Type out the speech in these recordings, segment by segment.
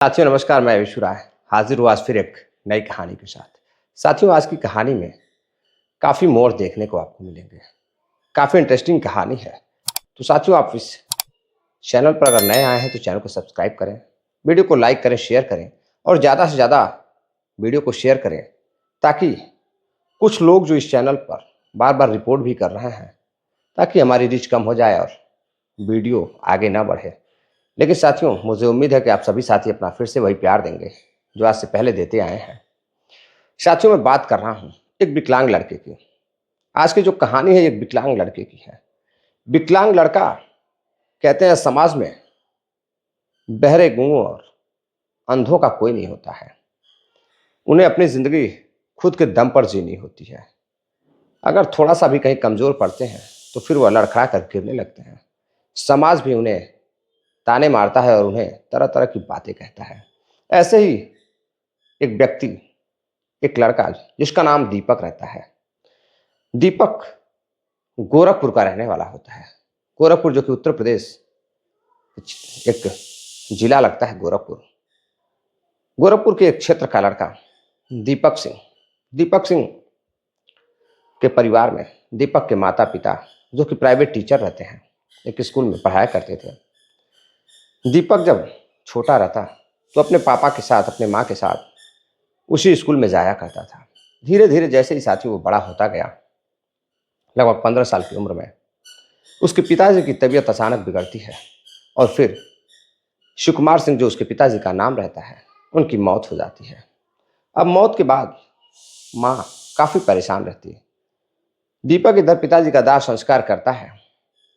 साथियों नमस्कार, मैं विशु राय हाजिर हुआ आज फिर एक नई कहानी के साथ। साथियों आज की कहानी में काफ़ी मोड़ देखने को आपको मिलेंगे। काफ़ी इंटरेस्टिंग कहानी है। तो साथियों आप इस चैनल पर अगर नए आए हैं तो चैनल को सब्सक्राइब करें, वीडियो को लाइक करें, शेयर करें और ज़्यादा से ज़्यादा वीडियो को शेयर करें ताकि कुछ लोग जो इस चैनल पर बार बार रिपोर्ट भी कर रहे हैं ताकि हमारी रीच कम हो जाए और वीडियो आगे ना बढ़े। लेकिन साथियों मुझे उम्मीद है कि आप सभी साथी अपना फिर से वही प्यार देंगे जो आज से पहले देते आए हैं। साथियों मैं बात कर रहा हूं एक विकलांग लड़के की। आज की जो कहानी है एक विकलांग लड़के की है। विकलांग लड़का कहते हैं समाज में बहरे गूंगों और अंधों का कोई नहीं होता है। उन्हें अपनी जिंदगी खुद के दम पर जीनी होती है। अगर थोड़ा सा भी कहीं कमजोर पड़ते हैं तो फिर वह लड़खड़ा कर गिरने लगते हैं। समाज भी उन्हें ताने मारता है और उन्हें तरह तरह की बातें कहता है। ऐसे ही एक व्यक्ति, एक लड़का जिसका नाम दीपक रहता है। दीपक गोरखपुर का रहने वाला होता है। गोरखपुर जो कि उत्तर प्रदेश एक जिला लगता है गोरखपुर। गोरखपुर के एक क्षेत्र का लड़का दीपक सिंह के परिवार में दीपक के माता पिता जो कि प्राइवेट टीचर रहते हैं, एक स्कूल में पढ़ाया करते थे। दीपक जब छोटा रहता तो अपने पापा के साथ, अपने माँ के साथ उसी स्कूल में जाया करता था। धीरे धीरे जैसे ही साथी वो बड़ा होता गया, लगभग 15 साल की उम्र में उसके पिताजी की तबीयत अचानक बिगड़ती है और फिर शिवकुमार सिंह जो उसके पिताजी का नाम रहता है, उनकी मौत हो जाती है। अब मौत के बाद माँ काफ़ी परेशान रहती है। दीपक इधर पिताजी का दाह संस्कार करता है,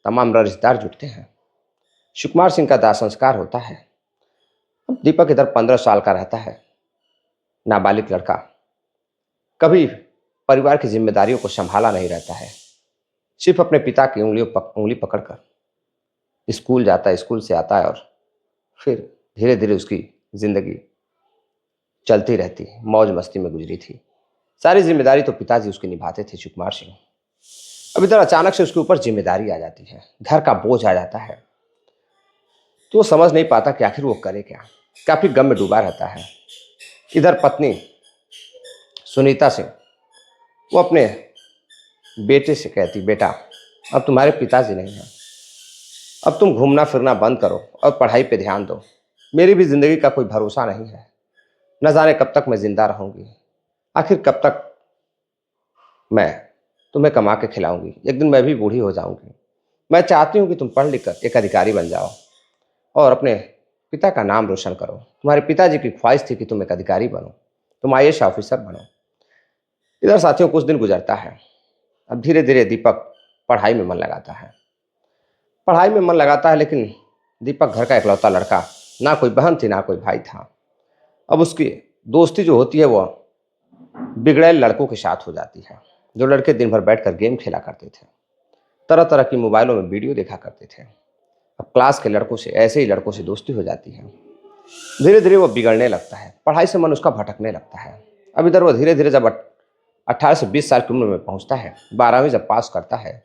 तमाम रिश्तेदार जुटते हैं। शिवकुमार सिंह का दाह संस्कार होता है। अब दीपक इधर 15 साल का रहता है, नाबालिग लड़का, कभी परिवार की जिम्मेदारियों को संभाला नहीं रहता है। सिर्फ अपने पिता की उंगली पकड़कर स्कूल जाता है, स्कूल से आता है और फिर धीरे धीरे उसकी जिंदगी चलती रहती, मौज मस्ती में गुजरी थी। सारी जिम्मेदारी तो पिताजी उसकी निभाते थे, शिवकुमार सिंह। अब इधर अचानक से उसके ऊपर जिम्मेदारी आ जाती है, घर का बोझ आ जाता है, तो वो समझ नहीं पाता कि आखिर वो करे क्या। काफी गम में डूबा रहता है। इधर पत्नी सुनीता सिंह वो अपने बेटे से कहती, बेटा अब तुम्हारे पिताजी नहीं हैं, अब तुम घूमना फिरना बंद करो और पढ़ाई पे ध्यान दो। मेरी भी जिंदगी का कोई भरोसा नहीं है, न जाने कब तक मैं जिंदा रहूंगी, आखिर कब तक मैं तुम्हें कमा के खिलाऊंगी। एक दिन मैं भी बूढ़ी हो जाऊंगी। मैं चाहती हूँ कि तुम पढ़ लिख कर एक अधिकारी बन जाओ और अपने पिता का नाम रोशन करो। तुम्हारे पिताजी की ख्वाहिश थी कि तुम एक अधिकारी बनो, तुम आईएएस ऑफिसर बनो। इधर साथियों कुछ दिन गुजरता है। अब धीरे धीरे दीपक पढ़ाई में मन लगाता है। लेकिन दीपक घर का इकलौता लड़का, ना कोई बहन थी ना कोई भाई था। अब उसकी दोस्ती जो होती है वो बिगड़ैल लड़कों के साथ हो जाती है, जो लड़के दिन भर बैठकर गेम खेला करते थे, तरह तरह की मोबाइलों में वीडियो देखा करते थे। अब क्लास के लड़कों से, ऐसे ही लड़कों से दोस्ती हो जाती है। धीरे धीरे वो बिगड़ने लगता है, पढ़ाई से मन उसका भटकने लगता है। अब इधर वो धीरे धीरे जब 18 से 20 साल की उम्र में पहुंचता है, 12वीं जब पास करता है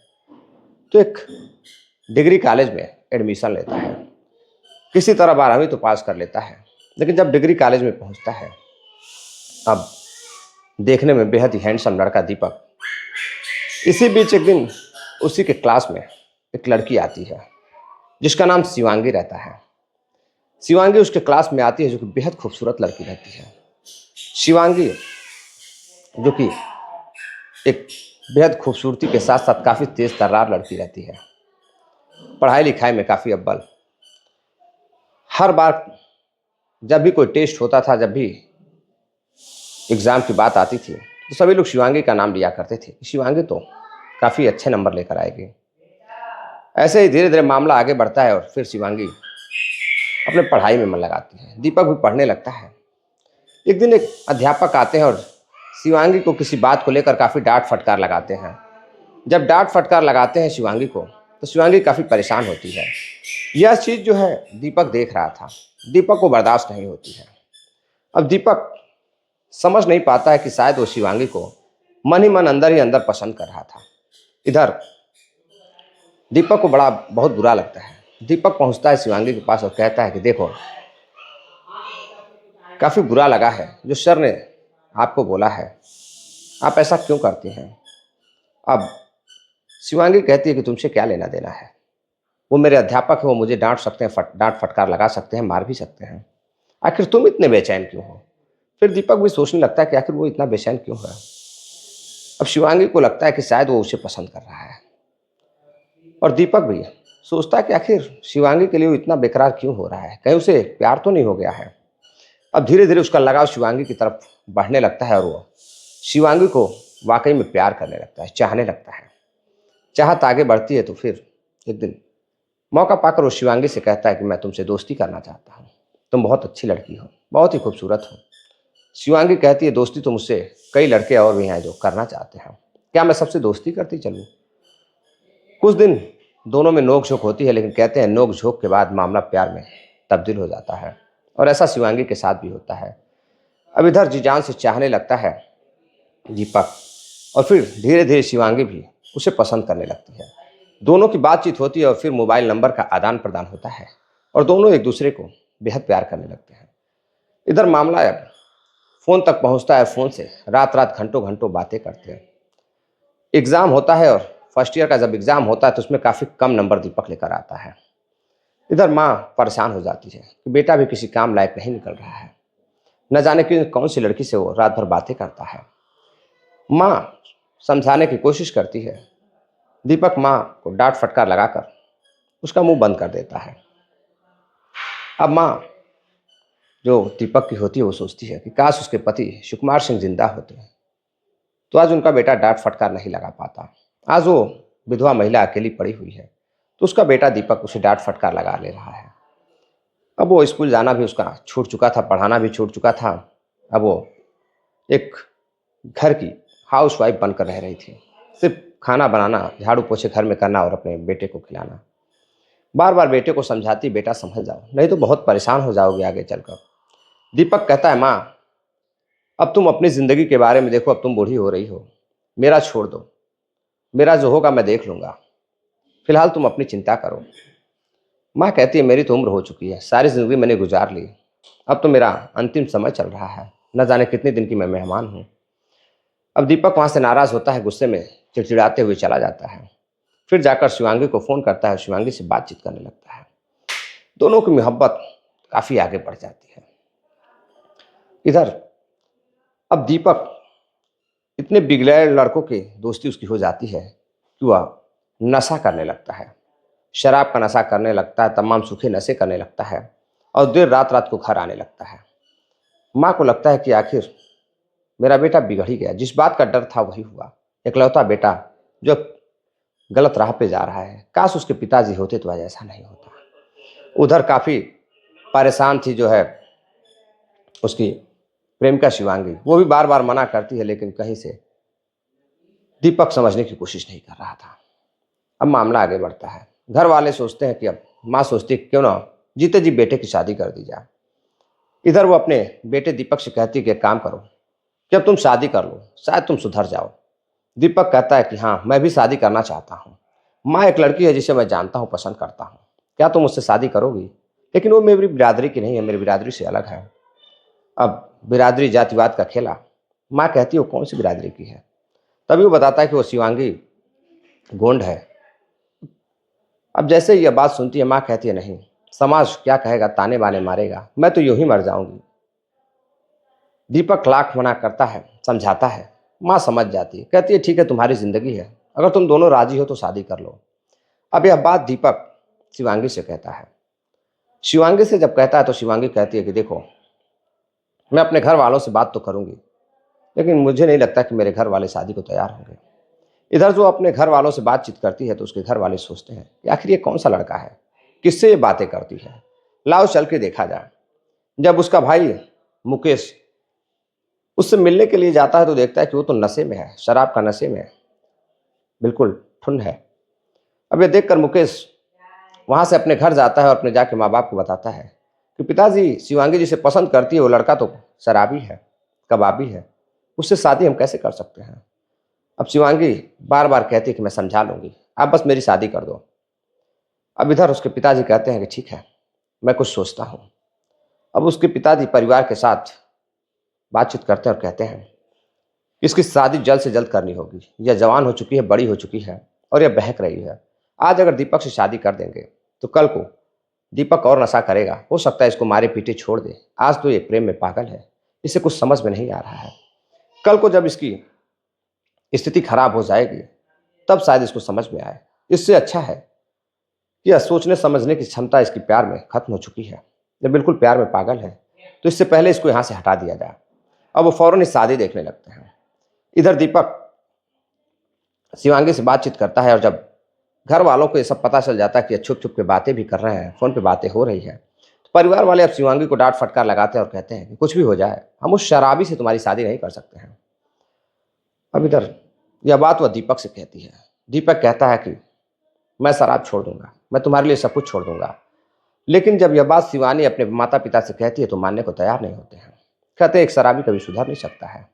तो एक डिग्री कॉलेज में एडमिशन लेता है। किसी तरह 12वीं तो पास कर लेता है, लेकिन जब डिग्री कॉलेज में पहुंचता है, अब देखने में बेहद ही हैंडसम लड़का दीपक, इसी बीच एक दिन उसी के क्लास में एक लड़की आती है जिसका नाम शिवांगी रहता है। शिवांगी उसके क्लास में आती है, जो कि बेहद खूबसूरत लड़की रहती है। शिवांगी जो कि एक बेहद खूबसूरती के साथ साथ काफ़ी तेज तर्रार लड़की रहती है, पढ़ाई लिखाई में काफ़ी अव्वल। हर बार जब भी कोई टेस्ट होता था, जब भी एग्ज़ाम की बात आती थी, तो सभी लोग शिवांगी का नाम लिया करते थे। शिवांगी तो काफ़ी अच्छे नंबर लेकर आएगी। ऐसे ही धीरे धीरे मामला आगे बढ़ता है और फिर शिवांगी अपने पढ़ाई में मन लगाती है। दीपक भी पढ़ने लगता है। एक दिन एक अध्यापक आते हैं और शिवांगी को किसी बात को लेकर काफ़ी डांट फटकार लगाते हैं। जब डांट फटकार लगाते हैं शिवांगी को, तो शिवांगी काफ़ी परेशान होती है। यह चीज़ जो है दीपक देख रहा था, दीपक को बर्दाश्त नहीं होती है। अब दीपक समझ नहीं पाता है कि शायद वो शिवांगी को मन ही मन, अंदर ही अंदर पसंद कर रहा था। इधर दीपक को बहुत बुरा लगता है। दीपक पहुंचता है शिवांगी के पास और कहता है कि देखो, काफ़ी बुरा लगा है जो सर ने आपको बोला है। आप ऐसा क्यों करती हैं? अब शिवांगी कहती है कि तुमसे क्या लेना देना है? वो मेरे अध्यापक हैं, वो मुझे डाँट सकते हैं, डाँट फटकार लगा सकते हैं, मार भी सकते हैं। आखिर तुम इतने बेचैन क्यों हो? फिर दीपक भी सोचने लगता है कि आखिर वो इतना बेचैन क्यों है? अब शिवांगी को लगता है कि शायद वो उसे पसंद कर रहा है, और दीपक भी सोचता है कि आखिर शिवांगी के लिए वो इतना बेकरार क्यों हो रहा है? कहीं उसे प्यार तो नहीं हो गया है? अब धीरे-धीरे उसका लगाव शिवांगी की तरफ बढ़ने लगता है और वो शिवांगी को वाक़ई में प्यार करने लगता है, चाहने लगता है। चाहत आगे बढ़ती है तो फिर एक दिन मौका पाकर वो शिवांगी से कहता है कि मैं तुमसे दोस्ती करना चाहता हूँ। तुम बहुत अच्छी लड़की हो, बहुत ही खूबसूरत हो। शिवांगी कहती है दोस्ती तो मुझसे कई लड़के और भी हैं जो करना चाहते हैं। क्या मैं सबसे दोस्ती करती चलूँ? कुछ दिन दोनों में नोक-झोंक होती है, लेकिन कहते हैं नोक-झोंक के बाद मामला प्यार में तब्दील हो जाता है, और ऐसा शिवांगी के साथ भी होता है। अब इधर जी जान से चाहने लगता है दीपक, और फिर धीरे-धीरे शिवांगी भी उसे पसंद करने लगती है। दोनों की बातचीत होती है और फिर मोबाइल नंबर का आदान-प्रदान होता है और दोनों एक-दूसरे को बेहद प्यार करने लगते हैं। इधर मामला अब फ़ोन तक पहुँचता है, फ़ोन से रात-रात, घंटों-घंटों बातें करते हैं। एग्ज़ाम होता है और फर्स्ट ईयर का जब एग्ज़ाम होता है तो उसमें काफ़ी कम नंबर दीपक लेकर आता है। इधर माँ परेशान हो जाती है कि बेटा भी किसी काम लायक नहीं निकल रहा है। न जाने कि कौन सी लड़की से वो रात भर बातें करता है। माँ समझाने की कोशिश करती है। दीपक माँ को डाँट फटकार लगाकर उसका मुँह बंद कर देता है। अब माँ जो दीपक की होती है वो सोचती है कि काश उसके पति सुकुमार सिंह जिंदा होते, तो आज उनका बेटा डाँट फटकार नहीं लगा पाता। आज वो विधवा महिला अकेली पड़ी हुई है, तो उसका बेटा दीपक उसे डाँट फटकार लगा ले रहा है। अब वो स्कूल जाना भी उसका छूट चुका था, पढ़ाना भी छूट चुका था। अब वो एक घर की हाउसवाइफ बनकर रह रही थी। सिर्फ खाना बनाना, झाड़ू पोछे घर में करना और अपने बेटे को खिलाना। बार-बार बेटे को समझाती, बेटा संभल जाओ, नहीं तो बहुत परेशान हो जाओगे आगे चलकर। दीपक कहता है माँ, अब तुम अपनी ज़िंदगी के बारे में देखो, अब तुम बूढ़ी हो रही हो। मेरा छोड़ दो, मेरा जो होगा मैं देख लूँगा। फिलहाल तुम अपनी चिंता करो। माँ कहती है मेरी तो उम्र हो चुकी है, सारी ज़िंदगी मैंने गुजार ली। अब तो मेरा अंतिम समय चल रहा है, न जाने कितने दिन की मैं मेहमान हूँ। अब दीपक वहाँ से नाराज़ होता है, गुस्से में चिड़चिड़ाते हुए चला जाता है। फिर जाकर शिवांगी को फ़ोन करता है, शिवांगी से बातचीत करने लगता है। दोनों की मोहब्बत काफ़ी आगे बढ़ जाती है। इधर अब दीपक इतने बिगड़ैल लड़कों की दोस्ती उसकी हो जाती है कि वह नशा करने लगता है। शराब का नशा करने लगता है, तमाम सूखे नशे करने लगता है और देर रात-रात को घर आने लगता है। माँ को लगता है कि आखिर मेरा बेटा बिगड़ ही गया, जिस बात का डर था वही हुआ। इकलौता बेटा जो गलत राह पे जा रहा है, काश उसके पिताजी होते तो आज ऐसा नहीं होता। उधर काफ़ी परेशान थी जो है उसकी प्रेमिका शिवांगी, वो भी बार-बार मना करती है, लेकिन कहीं से दीपक समझने की कोशिश नहीं कर रहा था। अब मामला आगे बढ़ता है। घर वाले सोचते हैं कि अब माँ सोचती है कि क्यों ना जीते जी बेटे की शादी कर दी जाए। इधर वो अपने बेटे दीपक से कहती है कि एक काम करो कि अब तुम शादी कर लो, शायद तुम सुधर जाओ। दीपक कहता है कि हाँ, मैं भी शादी करना चाहता हूँ। माँ एक लड़की है जिसे मैं जानता हूँ, पसंद करता हूँ। क्या तुम उससे शादी करोगी? लेकिन वो मेरी बिरादरी की नहीं है, मेरी बिरादरी से अलग है। अब बिरादरी जातिवाद का खेला। माँ कहती है वो कौन सी बिरादरी की है? तभी वो बताता है कि वो शिवांगी गोंड है। अब जैसे ही यह बात सुनती है, माँ कहती है नहीं, समाज क्या कहेगा, ताने बाने मारेगा, मैं तो यूं ही मर जाऊंगी। दीपक लाख मना करता है, समझाता है। माँ समझ जाती है, कहती है ठीक है, तुम्हारी जिंदगी है, अगर तुम दोनों राजी हो तो शादी कर लो। अब यह बात दीपक शिवांगी से कहता है। शिवांगी से जब कहता है तो शिवांगी कहती है कि देखो, मैं अपने घर वालों से बात तो करूंगी, लेकिन मुझे नहीं लगता कि मेरे घर वाले शादी को तैयार होंगे। इधर जो अपने घर वालों से बातचीत करती है तो उसके घर वाले सोचते हैं कि आखिर ये कौन सा लड़का है, किससे ये बातें करती है, लाओ चल के देखा जाए। जब उसका भाई मुकेश उससे मिलने के लिए जाता है तो देखता है कि वो तो नशे में है, शराब का नशे में है, बिल्कुल ठुन है। अब ये देखकर मुकेश वहाँ से अपने घर जाता है और अपने जाके माँ बाप को बताता है कि पिताजी, शिवांगी जिसे पसंद करती है वो लड़का तो शराबी है, कबाबी है, उससे शादी हम कैसे कर सकते हैं। अब शिवांगी बार बार कहती है कि मैं समझा लूंगी, आप बस मेरी शादी कर दो। अब इधर उसके पिताजी कहते हैं कि ठीक है, मैं कुछ सोचता हूँ। अब उसके पिताजी परिवार के साथ बातचीत करते हैं और कहते हैं कि इसकी शादी जल्द से जल्द करनी होगी। यह जवान हो चुकी है, बड़ी हो चुकी है और यह बहक रही है। आज अगर दीपक से शादी कर देंगे तो कल को दीपक और नशा करेगा, हो सकता है इसको मारे पीटे छोड़ दे। आज तो ये प्रेम में पागल है, इसे कुछ समझ में नहीं आ रहा है। कल को जब इसकी स्थिति खराब हो जाएगी तब शायद इसको समझ में आए। इससे अच्छा है कि यह सोचने समझने की क्षमता इसकी प्यार में खत्म हो चुकी है। यह बिल्कुल प्यार में पागल है, तो इससे पहले इसको यहाँ से हटा दिया जाए। अब वो फौरन इस शादी देखने लगते हैं। इधर दीपक शिवांगी से बातचीत करता है और जब घर वालों को ये सब पता चल जाता है कि ये छुप छुप के बातें भी कर रहे हैं, फोन पे बातें हो रही है, तो परिवार वाले अब शिवांगी को डांट फटकार लगाते हैं और कहते हैं कि कुछ भी हो जाए हम उस शराबी से तुम्हारी शादी नहीं कर सकते हैं। अब इधर यह बात वह दीपक से कहती है। दीपक कहता है कि मैं शराब छोड़ दूंगा, मैं तुम्हारे लिए सब कुछ छोड़ दूंगा। लेकिन जब यह बात शिवानी अपने माता पिता से कहती है तो मानने को तैयार नहीं होते हैं। कहते हैं एक शराबी कभी सुधर नहीं सकता है।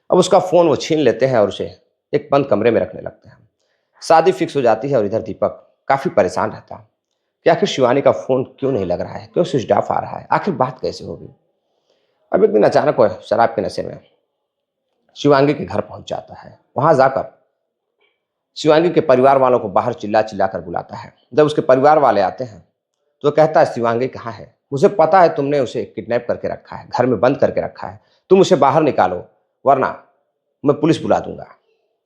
अब उसका फ़ोन वो छीन लेते हैं और उसे एक बंद कमरे में रखने लगते हैं। शादी फिक्स हो जाती है और इधर दीपक काफ़ी परेशान रहता है कि आखिर शिवानी का फ़ोन क्यों नहीं लग रहा है, क्यों स्विच ऑफ आ रहा है, आखिर बात कैसे होगी। अब एक दिन अचानक वह शराब के नशे में शिवांगी के घर पहुंच जाता है। वहां जाकर शिवांगी के परिवार वालों को बाहर चिल्ला चिल्ला कर बुलाता है। जब उसके परिवार वाले आते हैं तो वह कहता है शिवांगी कहाँ है, मुझे पता है तुमने उसे किडनैप करके रखा है, घर में बंद करके रखा है, तुम उसे बाहर निकालो वरना मैं पुलिस बुला दूंगा।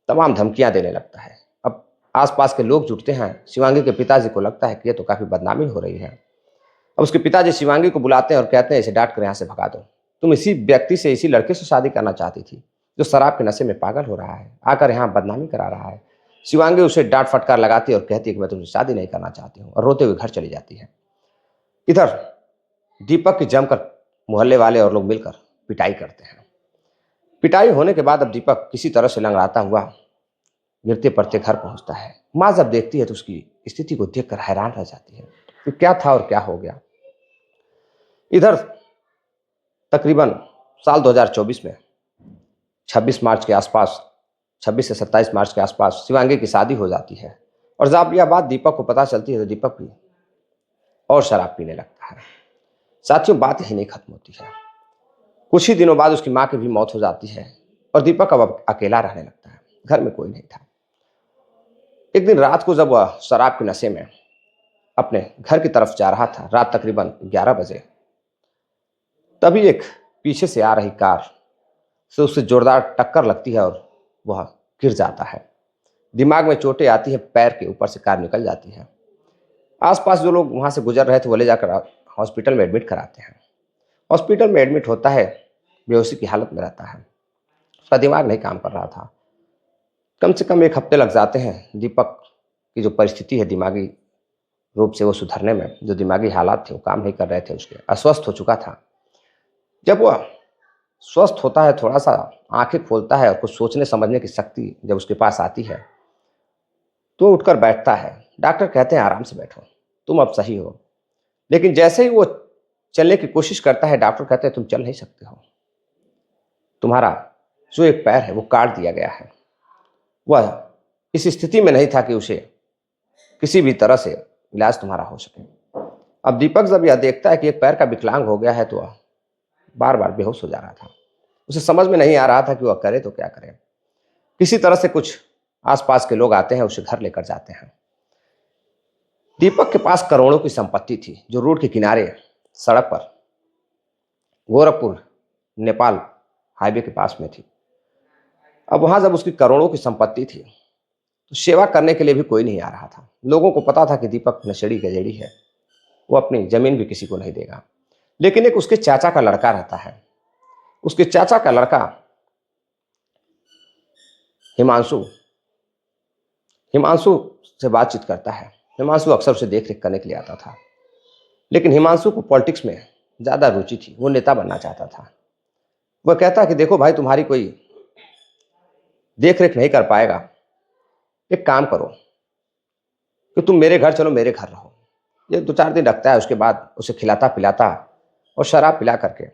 तमाम धमकियां देने लगता है। अब आसपास के लोग जुटते हैं। शिवांगी के पिताजी को लगता है कि ये तो काफ़ी बदनामी हो रही है। अब उसके पिताजी शिवांगी को बुलाते हैं और कहते हैं इसे डांट कर यहाँ से भगा दो। तुम इसी व्यक्ति से, इसी लड़के से शादी करना चाहती थी जो शराब के नशे में पागल हो रहा है, आकर यहाँ बदनामी करा रहा है। शिवांगी उसे डांट फटकार लगाती है और कहती है कि मैं तुमसे शादी नहीं करना चाहती हूँ, और रोते हुए घर चली जाती है। इधर दीपक की जमकर मोहल्ले वाले और लोग मिलकर पिटाई करते हैं। पिटाई होने के बाद अब दीपक किसी तरह से लंगड़ाता हुआ गिरते पड़ते घर पहुंचता है। माँ जब देखती है तो उसकी स्थिति को देखकर हैरान रह जाती है कि क्या था और क्या हो गया। इधर तकरीबन साल 2024 में 26 मार्च के आसपास, 26 से 27 मार्च के आसपास शिवांगी की शादी हो जाती है। और जब यह बात दीपक को पता चलती है तो दीपक भी और शराब पीने लगता है। साथियों, बात यही नहीं खत्म होती है। कुछ ही दिनों बाद उसकी माँ की भी मौत हो जाती है और दीपक अब अकेला रहने लगता है। घर में कोई नहीं था। एक दिन रात को जब वह शराब के नशे में अपने घर की तरफ जा रहा था, रात तकरीबन 11 बजे, तभी एक पीछे से आ रही कार से उससे जोरदार टक्कर लगती है और वह गिर जाता है। दिमाग में चोटें आती है, पैर के ऊपर से कार निकल जाती है। आसपास जो लोग वहाँ से गुजर रहे थे वो ले जाकर हॉस्पिटल में एडमिट कराते हैं। हॉस्पिटल में एडमिट होता है, बेहोशी की हालत में रहता है। उसका दिमाग नहीं काम कर रहा था। कम से कम 1 हफ्ते लग जाते हैं दीपक की जो परिस्थिति है दिमागी रूप से वो सुधरने में। जो दिमागी हालात थे वो काम नहीं कर रहे थे, उसके अस्वस्थ हो चुका था। जब वह स्वस्थ होता है, थोड़ा सा आंखें खोलता है और कुछ सोचने समझने की शक्ति जब उसके पास आती है तो उठकर बैठता है। डॉक्टर कहते हैं आराम से बैठो, तुम अब सही हो। लेकिन जैसे ही वो चलने की कोशिश करता है, डॉक्टर कहते हैं तुम चल नहीं सकते हो, तुम्हारा जो एक पैर है वो काट दिया गया है। वह इस स्थिति में नहीं था कि उसे किसी भी तरह से इलाज तुम्हारा हो सके। अब दीपक जब यह देखता है कि एक पैर का विकलांग हो गया है तो वह बार बार बेहोश हो जा रहा था। उसे समझ में नहीं आ रहा था कि वह करे तो क्या करे। किसी तरह से कुछ आसपास के लोग आते हैं, उसे घर लेकर जाते हैं। दीपक के पास करोड़ों की संपत्ति थी जो रोड के किनारे सड़क पर गोरखपुर नेपाल हाईवे के पास में थी। अब वहां जब उसकी करोड़ों की संपत्ति थी तो सेवा करने के लिए भी कोई नहीं आ रहा था। लोगों को पता था कि दीपक नशेड़ी गजेड़ी है, वो अपनी जमीन भी किसी को नहीं देगा। लेकिन एक उसके चाचा का लड़का रहता है। उसके चाचा का लड़का हिमांशु से बातचीत करता है। हिमांशु अक्सर उसे देख रेख करने के लिए आता था। लेकिन हिमांशु को पॉलिटिक्स में ज़्यादा रुचि थी, वो नेता बनना चाहता था। वह कहता है कि देखो भाई, तुम्हारी कोई देख रेख नहीं कर पाएगा, एक काम करो कि तुम मेरे घर चलो, मेरे घर रहो। ये 2-4 दिन रखता है, उसके बाद उसे खिलाता पिलाता और शराब पिला करके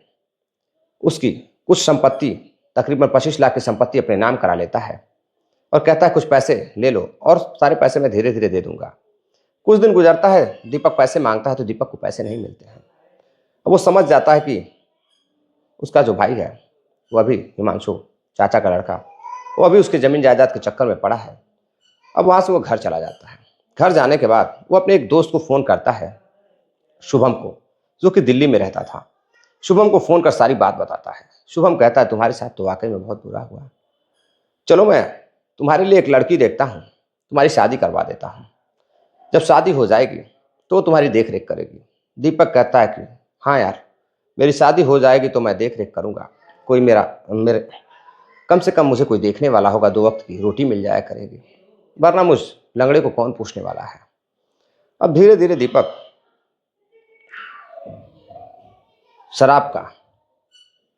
उसकी कुछ संपत्ति, तकरीबन 25 लाख की संपत्ति अपने नाम करा लेता है और कहता है कुछ पैसे ले लो और सारे पैसे मैं धीरे धीरे दे दूंगा। कुछ दिन गुजरता है, दीपक पैसे मांगता है तो दीपक को पैसे नहीं मिलते हैं। अब वो समझ जाता है कि उसका जो भाई है वो अभी हिमांशु, चाचा का लड़का, वो अभी उसके ज़मीन जायदाद के चक्कर में पड़ा है। अब वहाँ से वो घर चला जाता है। घर जाने के बाद वो अपने एक दोस्त को फ़ोन करता है, शुभम को, जो कि दिल्ली में रहता था। शुभम को फ़ोन कर सारी बात बताता है। शुभम कहता है तुम्हारे साथ तो वाकई में बहुत बुरा हुआ। चलो मैं तुम्हारे लिए एक लड़की देखता हूँ, तुम्हारी शादी करवा देता हूँ। जब शादी हो जाएगी तो वो तुम्हारी देख रेख करेगी। दीपक कहता है कि हाँ यार, मेरी शादी हो जाएगी तो मैं देख रेख करूँगा। कोई मेरे कम से कम मुझे कोई देखने वाला होगा, 2 वक्त की रोटी मिल जाया करेगी, वरना मुझ लंगड़े को कौन पूछने वाला है। अब धीरे धीरे दीपक शराब का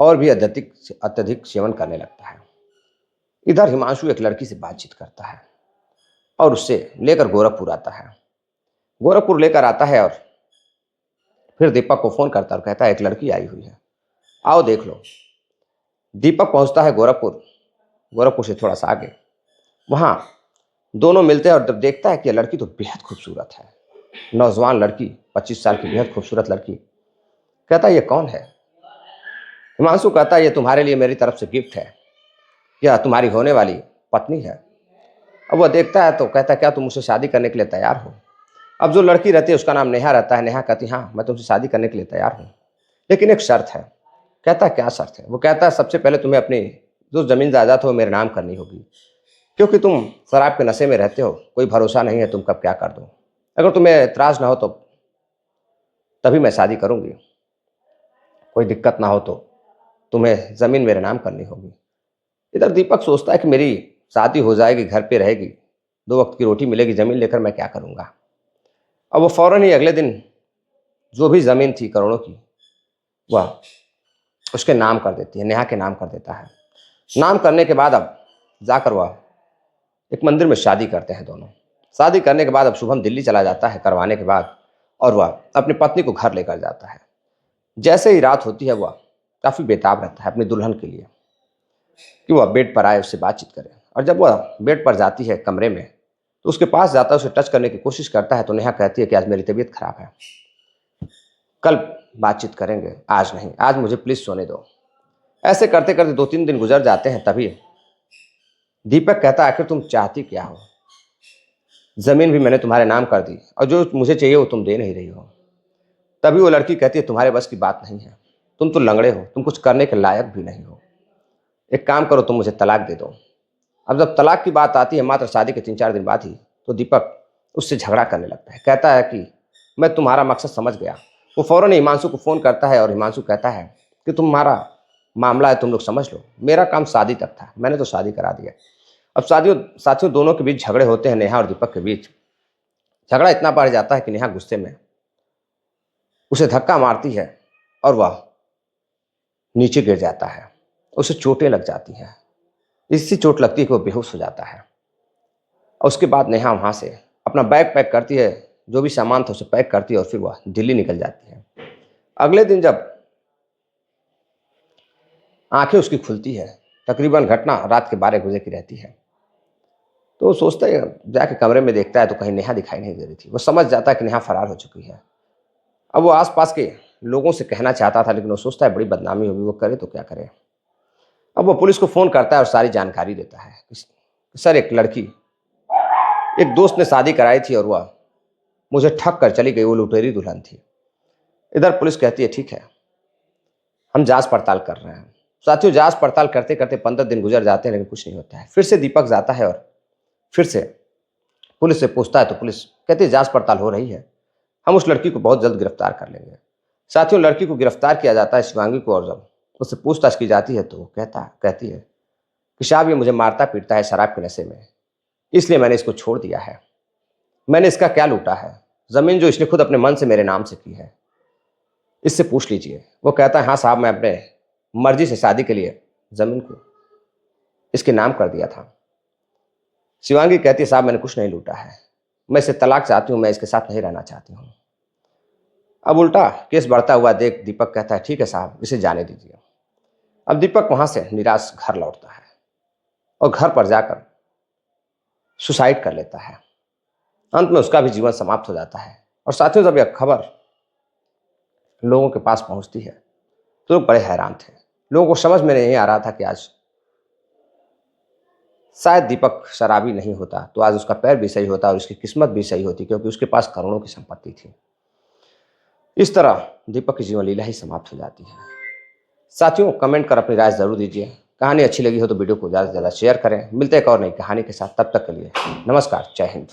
और भी अत्यधिक अत्यधिक सेवन करने लगता है। इधर हिमांशु एक लड़की से बातचीत करता है और उससे लेकर गोरखपुर आता है। गोरखपुर लेकर आता है और फिर दीपक को फ़ोन करता है और कहता है एक लड़की आई हुई है, आओ देख लो। दीपक पहुंचता है गोरखपुर। गोरखपुर से थोड़ा सा आगे, वहाँ दोनों मिलते हैं और जब देखता है कि यह लड़की तो बेहद खूबसूरत है, नौजवान लड़की, 25 साल की बेहद खूबसूरत लड़की। कहता है ये कौन है? हिमांशु कहता है ये तुम्हारे लिए मेरी तरफ से गिफ्ट है, यह तुम्हारी होने वाली पत्नी है। अब वह देखता है तो कहता है क्या तुम मुझसे शादी करने के लिए तैयार हो? अब जो लड़की रहती है उसका नाम नेहा रहता है। नेहा कहती हाँ मैं तुमसे शादी करने के लिए तैयार हूँ, लेकिन एक शर्त है। कहता है क्या शर्त है? वो कहता है सबसे पहले तुम्हें अपनी जो ज़मीन जायदाद हो मेरे नाम करनी होगी, क्योंकि तुम शराब के नशे में रहते हो, कोई भरोसा नहीं है तुम कब क्या कर दो। अगर तुम्हें एतराज़ ना हो तो तभी मैं शादी करूँगी, कोई दिक्कत ना हो तो तुम्हें ज़मीन मेरे नाम करनी होगी। इधर दीपक सोचता है कि मेरी शादी हो जाएगी, घर पे रहेगी, 2 वक्त की रोटी मिलेगी, ज़मीन लेकर मैं क्या करूँगा। अब वो फ़ौरन ही अगले दिन जो भी ज़मीन थी करोड़ों की, वह उसके नाम कर देती है, नेहा के नाम कर देता है। नाम करने के बाद अब जाकर वह एक मंदिर में शादी करते हैं दोनों। शादी करने के बाद अब शुभम दिल्ली चला जाता है करवाने के बाद, और वह अपनी पत्नी को घर लेकर जाता है। जैसे ही रात होती है वह काफ़ी बेताब रहता है अपनी दुल्हन के लिए कि वह बेड पर आए, उससे बातचीत करे। और जब वह बेड पर जाती है कमरे में तो उसके पास जाता है, उसे टच करने की कोशिश करता है तो नेहा कहती है कि आज मेरी तबीयत खराब है, कल बातचीत करेंगे, आज नहीं, आज मुझे प्लीज़ सोने दो। ऐसे करते करते 2-3 दिन गुजर जाते हैं। तभी दीपक कहता है आखिर तुम चाहती क्या हो? ज़मीन भी मैंने तुम्हारे नाम कर दी और जो मुझे चाहिए वो तुम दे नहीं रही हो। तभी वो लड़की कहती है तुम्हारे बस की बात नहीं है, तुम तो लंगड़े हो, तुम कुछ करने के लायक भी नहीं हो। एक काम करो, तुम मुझे तलाक दे दो। अब जब तलाक की बात आती है मात्र शादी के 3-4 दिन बाद ही, तो दीपक उससे झगड़ा करने लगता है। कहता है कि मैं तुम्हारा मकसद समझ गया। वो फ़ौरन हिमांशु को फ़ोन करता है और हिमांशु कहता है कि तुम्हारा मामला है, तुम लोग समझ लो, मेरा काम शादी तक था, मैंने तो शादी करा दिया। अब साथियों दोनों के बीच झगड़े होते हैं, नेहा और दीपक के बीच। झगड़ा इतना बढ़ जाता है कि नेहा गुस्से में उसे धक्का मारती है और वह नीचे गिर जाता है। उसे चोटें लग जाती हैं, इससे चोट लगती है कि वो बेहोश हो जाता है। और उसके बाद नेहा वहाँ से अपना बैग पैक करती है, जो भी सामान था उसे पैक करती है और फिर वह दिल्ली निकल जाती है। अगले दिन जब आंखें उसकी खुलती है, तकरीबन घटना रात के 12 बजे की रहती है, तो वो सोचता है, जाके कमरे में देखता है तो कहीं नेहा दिखाई नहीं दे रही थी। वो समझ जाता है कि नेहा फरार हो चुकी है। अब वो आसपास के लोगों से कहना चाहता था, लेकिन वो सोचता है बड़ी बदनामी होगी, वो करे तो क्या करे। अब वो पुलिस को फ़ोन करता है और सारी जानकारी देता है। सर एक लड़की, एक दोस्त ने शादी कराई थी और वह मुझे ठग कर चली गई, वो लुटेरी दुल्हन थी। इधर पुलिस कहती है ठीक है, हम जांच पड़ताल कर रहे हैं। साथियों जांच पड़ताल करते करते 15 दिन गुजर जाते हैं, लेकिन कुछ नहीं होता है। फिर से दीपक जाता है और फिर से पुलिस से पूछता है तो पुलिस कहती है जांच पड़ताल हो रही है, हम उस लड़की को बहुत जल्द गिरफ्तार कर लेंगे। साथियों लड़की को गिरफ्तार किया जाता है, शिवांगी को, और जब उससे पूछताछ की जाती है तो वो कहती है कि साहब ये मुझे मारता पीटता है शराब के नशे में, इसलिए मैंने इसको छोड़ दिया है। मैंने इसका क्या लूटा है? ज़मीन जो इसने खुद अपने मन से मेरे नाम से की है, इससे पूछ लीजिए। वो कहता है हाँ साहब, मैं अपने मर्जी से शादी के लिए ज़मीन को इसके नाम कर दिया था। शिवांगी कहती है साहब मैंने कुछ नहीं लूटा है, मैं इसे तलाक चाहती हूँ, मैं इसके साथ नहीं रहना चाहती हूँ। अब उल्टा केस बढ़ता हुआ देख दीपक कहता है ठीक है साहब, इसे जाने दीजिए। अब दीपक वहाँ से निराश घर लौटता है और घर पर जाकर सुसाइड कर लेता है। अंत में उसका भी जीवन समाप्त हो जाता है। और साथियों जब यह खबर लोगों के पास पहुंचती है तो लोग बड़े हैरान थे। लोगों को समझ में नहीं आ रहा था कि आज शायद दीपक शराबी नहीं होता तो आज उसका पैर भी सही होता और उसकी किस्मत भी सही होती, क्योंकि उसके पास करोड़ों की संपत्ति थी। इस तरह दीपक की जीवन लीला ही समाप्त हो जाती है। साथियों, कमेंट कर अपनी राय जरूर दीजिए। कहानी अच्छी लगी हो तो वीडियो को ज़्यादा से ज़्यादा शेयर करें। मिलते हैं एक और नई कहानी के साथ, तब तक के लिए नमस्कार, जय हिंद।